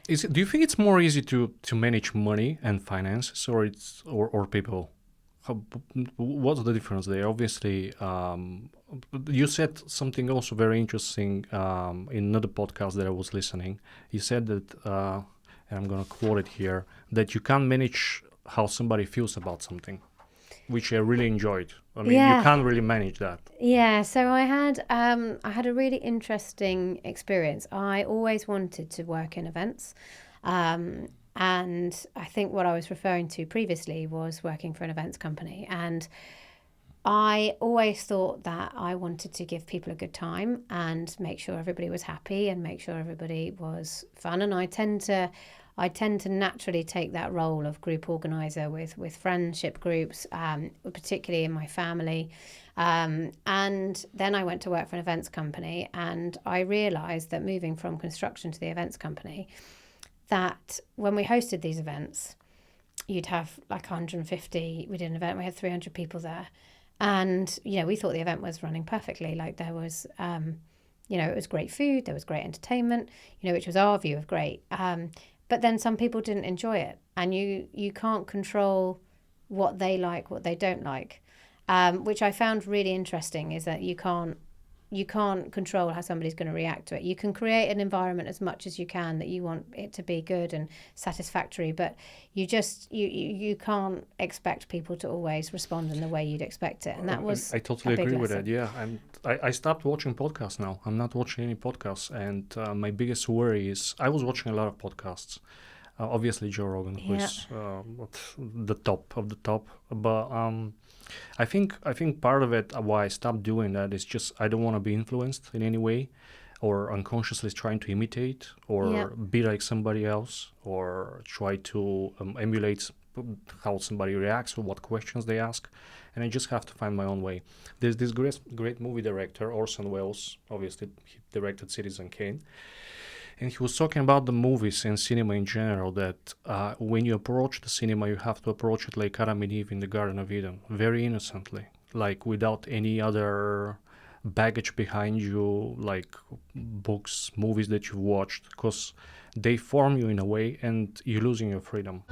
Do you think it's more easy to manage money and finances, or people? What's the difference there? Obviously, you said something also very interesting in another podcast that I was listening. You said that, and I'm going to quote it here, that you can't manage how somebody feels about something, which I really enjoyed. I mean, you can't really manage that. Yeah, so I had a really interesting experience. I always wanted to work in events. And I think what I was referring to previously was working for an events company. And I always thought that I wanted to give people a good time and make sure everybody was happy and make sure everybody was fun. And I tend to naturally take that role of group organizer with friendship groups, particularly in my family. And then I went to work for an events company, and I realized that moving from construction to the events company, that when we hosted these events, you'd have like 150. We did an event, we had 300 people there. And, we thought the event was running perfectly. Like there was, it was great food, there was great entertainment, which was our view of great. But then some people didn't enjoy it. And you can't control what they like, what they don't like, which I found really interesting, is that you can't control how somebody's going to react to it. You can create an environment as much as you can that you want it to be good and satisfactory, but you can't expect people to always respond in the way you'd expect it. And that was I totally agree with that. Yeah, I stopped watching podcasts now. I'm not watching any podcasts, and my biggest worry is I was watching a lot of podcasts. Obviously, Joe Rogan, who is the top of the top, but I think part of it why I stopped doing that is just I don't want to be influenced in any way, or unconsciously trying to imitate or be like somebody else, or try to emulate how somebody reacts or what questions they ask, and I just have to find my own way. There's this great movie director, Orson Welles. Obviously, he directed Citizen Kane. And he was talking about the movies and cinema in general, that when you approach the cinema, you have to approach it like Adam and Eve in the Garden of Eden, very innocently, like without any other baggage behind you, like books, movies that you've watched, because they form you in a way and you're losing your freedom.